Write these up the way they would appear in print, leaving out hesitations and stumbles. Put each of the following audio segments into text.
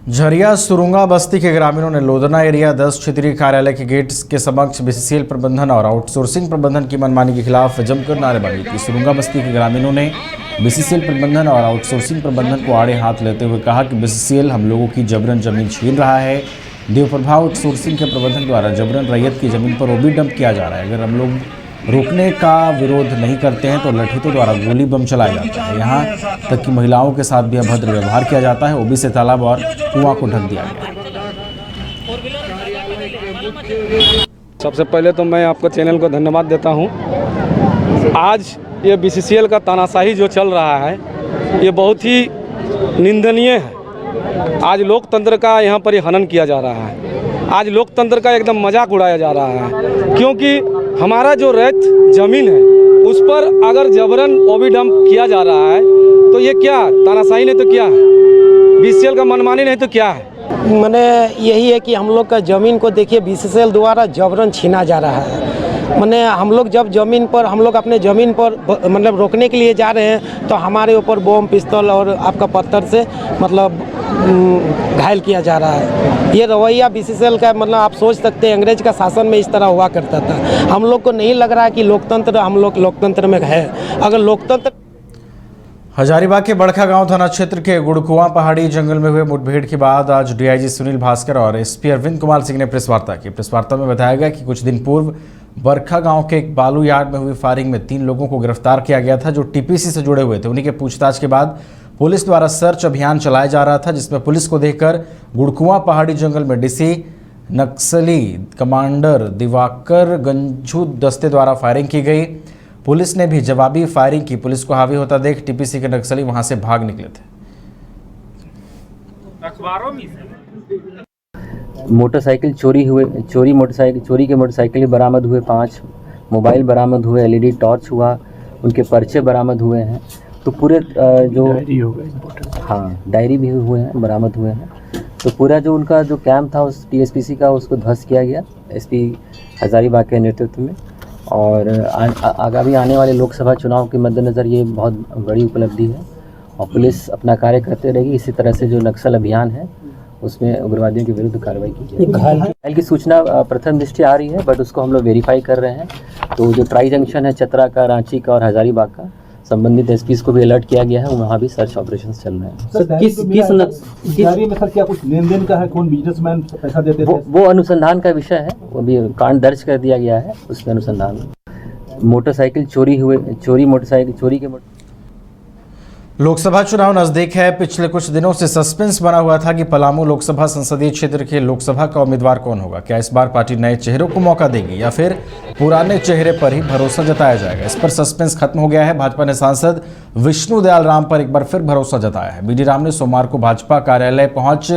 झरिया सुरुंगा बस्ती के ग्रामीणों ने लोधना एरिया 10 क्षेत्रीय कार्यालय के गेट के समक्ष बीसीसीएल प्रबंधन और आउटसोर्सिंग प्रबंधन की मनमानी के खिलाफ जमकर नारेबाजी की। सुरुंगा बस्ती के ग्रामीणों ने बीसीसीएल प्रबंधन और आउटसोर्सिंग प्रबंधन को आड़े हाथ लेते हुए कहा कि बीसीसीएल हम लोगों की जबरन जमीन छीन रहा है। देवप्रभा आउटसोर्सिंग के प्रबंधन द्वारा जबरन रैयत की जमीन पर ओबी डंप किया जा रहा है। अगर हम लोग रोकने का विरोध नहीं करते हैं तो लठीतों द्वारा गोली बम चलाया जाता है। यहाँ तक कि महिलाओं के साथ भी अभद्र व्यवहार किया जाता है। ओबी से तालाब और कुआं को ढक दिया गया। सबसे पहले तो मैं आपको चैनल को धन्यवाद देता हूँ। आज ये बीसीसीएल का तानाशाही जो चल रहा है ये बहुत ही निंदनीय है। आज लोकतंत्र का यहाँ पर हनन किया जा रहा है। आज लोकतंत्र का एकदम मजाक उड़ाया जा रहा है, क्योंकि हमारा जो रैयत ज़मीन है उस पर अगर जबरन ओबी डंप किया जा रहा है तो ये क्या तानाशाही नहीं तो क्या है, बीसीसीएल का मनमानी नहीं तो क्या है। मैंने यही है कि हम लोग का ज़मीन को देखिए बीसीसीएल द्वारा जबरन छीना जा रहा है। मैंने हम लोग जब ज़मीन पर हम लोग अपने ज़मीन पर मतलब रोकने के लिए जा रहे हैं तो हमारे ऊपर बम पिस्तौल और आपका पत्थर से मतलब घायल किया जा रहा है। ये रवैया बीसीसीएल का मतलब आप सोच सकते हैं अंग्रेज का शासन में इस तरह हुआ करता था। हम लोग को नहीं लग रहा कि लोकतंत्र हम लोग लोकतंत्र में है। अगर लोकतंत्र हजारीबाग के बड़खा गांव थाना क्षेत्र के गुड़कुआं पहाड़ी जंगल में हुए मुठभेड़ के बाद आज डीआईजी सुनील भास्कर और एसपी अरविंद कुमार सिंह ने प्रेस वार्ता की। प्रेस वार्ता में बताया गया कि कुछ दिन पूर्व बरखा गांव के एक बालू यार्ड में हुई फायरिंग में 3 लोगों को गिरफ्तार किया गया था जो टीपीसी से जुड़े हुए थे। उन्हीं के पूछताछ के बाद पुलिस द्वारा सर्च अभियान चलाया जा रहा था, जिसमें पुलिस को देखकर गुड़कुआं पहाड़ी जंगल में डीसी नक्सली कमांडर दिवाकर गंझू दस्ते द्वारा फायरिंग की गई। पुलिस ने भी जवाबी फायरिंग की। पुलिस को हावी होता देख टीपीसी के नक्सली वहां से भाग निकले थे। मोटरसाइकिल चोरी के मोटरसाइकिल बरामद हुए 5, मोबाइल बरामद हुए, एलईडी टॉर्च हुआ, उनके पर्चे बरामद हुए हैं। तो पूरे जो डायरी भी हुए हैं, बरामद हुए हैं। तो पूरा जो उनका जो कैंप था उस टीएसपीसी का उसको ध्वस्त किया गया एसपी हजारीबाग के नेतृत्व में। और आगामी आने वाले लोकसभा चुनाव के मद्देनज़र ये बहुत बड़ी उपलब्धि है और पुलिस अपना कार्य करते रहेगी। इसी तरह से जो नक्सल अभियान है उसमें उग्रवादियों के विरुद्ध कार्रवाई की जाएगी। घायल की सूचना प्रथम दृष्टि आ रही है, बट उसको हम लोग वेरीफाई कर रहे हैं। तो जो ट्राई जंक्शन है चतरा का, रांची का और हजारीबाग का, संबंधित एसपी को भी अलर्ट किया गया है, वहाँ भी सर्च ऑपरेशंस चल रहे हैं। सर, में सर क्या कुछ लेन देन का है, कौन बिजनेसमैन पैसा देते थे? वो अनुसंधान का विषय है, वो भी कांड दर्ज कर दिया गया है, उसमें अनुसंधान। मोटरसाइकिल चोरी के लोकसभा चुनाव नजदीक है। पिछले कुछ दिनों से सस्पेंस बना हुआ था कि पलामू लोकसभा संसदीय क्षेत्र के लोकसभा का उम्मीदवार कौन होगा। क्या इस बार पार्टी नए चेहरों को मौका देगी या फिर पुराने चेहरे पर ही भरोसा जताया जाएगा। इस पर सस्पेंस खत्म हो गया है। भाजपा ने सांसद विष्णु दयाल राम पर एक बार फिर भरोसा जताया है। बीडी राम ने सोमवार को भाजपा कार्यालय पहुंच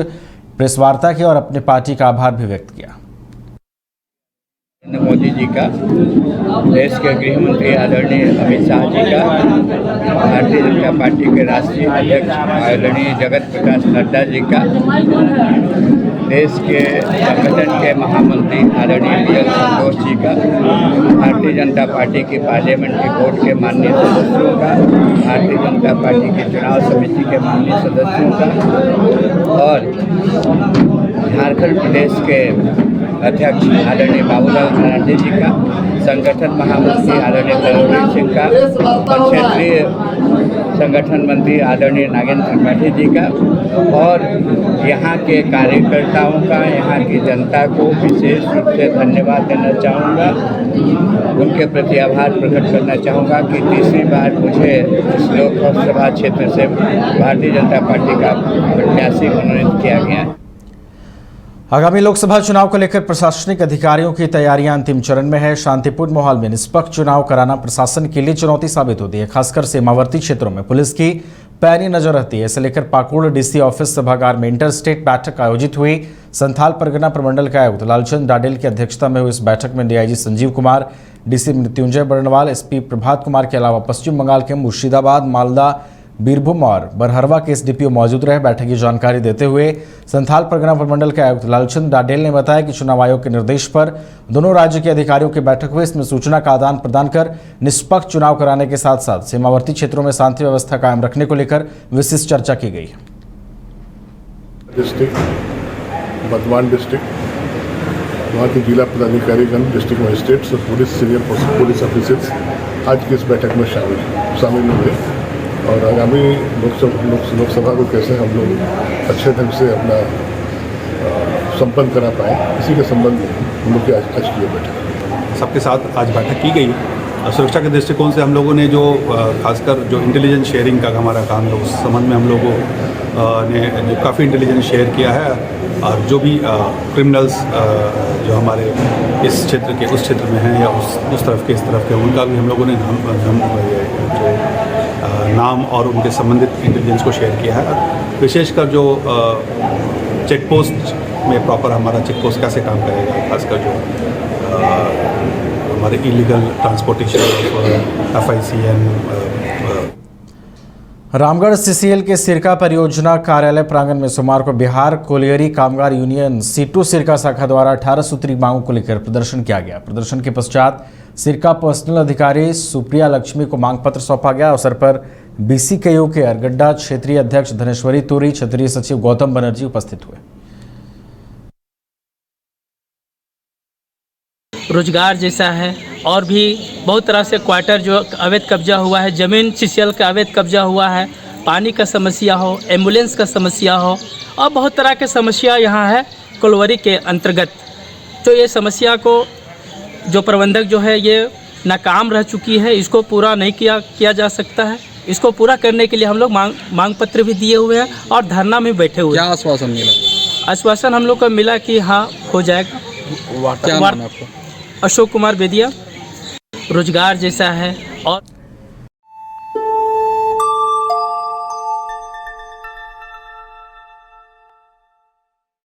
प्रेस वार्ता की और अपनी पार्टी का आभार भी व्यक्त किया। मोदी जी का, देश के गृह मंत्री आदरणीय अमित शाह जी का, भारतीय जनता पार्टी के राष्ट्रीय अध्यक्ष आदरणीय जगत प्रकाश नड्डा जी का, देश के संगठन के महामंत्री आदरणीय बीएल संतोष जी का, भारतीय जनता पार्टी की पार्लियामेंट्री बोर्ड के माननीय सदस्यों का, भारतीय जनता पार्टी की चुनाव समिति के माननीय सदस्यों का और झारखंड प्रदेश के अध्यक्ष आदरणीय बाबूलाल मरांडी जी का, संगठन महामंत्री आदरणीय करुणवीर सिंह का और क्षेत्रीय संगठन मंत्री आदरणीय नागेंद्र त्रिपाठी जी का और यहाँ के कार्यकर्ताओं का, यहाँ की जनता को विशेष रूप से धन्यवाद देना चाहूँगा। उनके प्रति आभार प्रकट करना चाहूँगा कि तीसरी बार मुझे इस लोकसभा क्षेत्र से भारतीय जनता पार्टी का प्रत्याशी मनोनीत किया गया है। आगामी लोकसभा चुनाव को लेकर प्रशासनिक अधिकारियों की तैयारियां अंतिम चरण में है। शांतिपूर्ण माहौल में निष्पक्ष चुनाव कराना प्रशासन के लिए चुनौती साबित होती है। खासकर सीमावर्ती क्षेत्रों में पुलिस की पैनी नजर रहती है। इसे लेकर पाकुड़ डीसी ऑफिस सभागार में इंटर स्टेट बैठक आयोजित हुई। संथाल परगना प्रमंडल के आयुक्त लालचंद डाडेल की अध्यक्षता में हुई इस बैठक में DIG Sanjeev Kumar, DC Mrityunjay Barnwal, SP Prabhat Kumar के अलावा पश्चिम बंगाल के मुर्शिदाबाद, मालदा, बीरभूम और बरहरवा के एसडीपीओ मौजूद रहे। बैठक की जानकारी देते हुए संथाल परगना प्रमंडल के आयुक्त लालचंद डाडेल ने बताया कि चुनाव आयोग के निर्देश पर दोनों राज्य के अधिकारियों की बैठक हुई। इसमें सूचना का आदान प्रदान कर निष्पक्ष चुनाव कराने के साथ साथ सीमावर्ती क्षेत्रों में शांति व्यवस्था कायम रखने को लेकर विशेष चर्चा की गई। डिस्ट्रिक्ट वर्धमान डिस्ट्रिक्ट वहाँ के जिला पदाधिकारीगण, डिस्ट्रिक्ट मजिस्ट्रेट्स और पुलिस सीनियर पुलिस ऑफिसर्स आज की इस बैठक में शामिल हुए और आगामी लोकसभा को कैसे हम लोग अच्छे ढंग से अपना संपन्न करा पाए, इसी के संबंध में हम लोग की आज की ये बैठक। सबके साथ आज बैठक की गई। सुरक्षा के दृष्टिकोण से हम लोगों ने जो खासकर जो इंटेलिजेंस शेयरिंग का हमारा काम है उस संबंध में हम लोगों ने काफ़ी इंटेलिजेंस शेयर किया है और जो भी क्रिमिनल्स जो हमारे इस क्षेत्र के उस क्षेत्र में हैं या उस तरफ के इस तरफ के, उनका भी हम लोगों ने नाम और उनके संबंधित इंटेलिजेंस को शेयर किया है। विशेषकर जो चेक पोस्ट में प्रॉपर हमारा चेक पोस्ट कैसे काम करेगा, खासकर जो हमारे illegal transportation FICN। Ramgarh CCL के सिरका परियोजना कार्यालय प्रांगण में सोमवार को बिहार कोलियरी कामगार यूनियन सीटू सिरका शाखा द्वारा 18 सूत्री मांगों को लेकर प्रदर्शन किया गया। प्रदर्शन के पश्चात सिरका पर्सनल अधिकारी सुप्रिया लक्ष्मी को मांग पत्र सौंपा गया। अवसर पर BCKU के अरगड्डा क्षेत्रीय अध्यक्ष धनेश्वरी तुरी, क्षेत्रीय सचिव गौतम बनर्जी उपस्थित हुए। रोजगार जैसा है और भी बहुत तरह से क्वार्टर जो अवैध कब्जा हुआ है, ज़मीन CCL का अवैध कब्जा हुआ है, पानी का समस्या हो, एम्बुलेंस का समस्या हो और बहुत तरह के समस्या यहाँ है कोलवरी के अंतर्गत। तो ये समस्या को जो प्रबंधक जो है ये नाकाम रह चुकी है, इसको पूरा नहीं किया जा सकता है। इसको पूरा करने के लिए हम लोग मांग पत्र भी दिए हुए हैं और धरना में बैठे हुए हैं। क्या आश्वासन मिला? आश्वासन हम लोग को मिला कि हाँ हो जाएगा। क्या नाम है आपका? अशोक कुमार बेदिया। रोजगार जैसा है और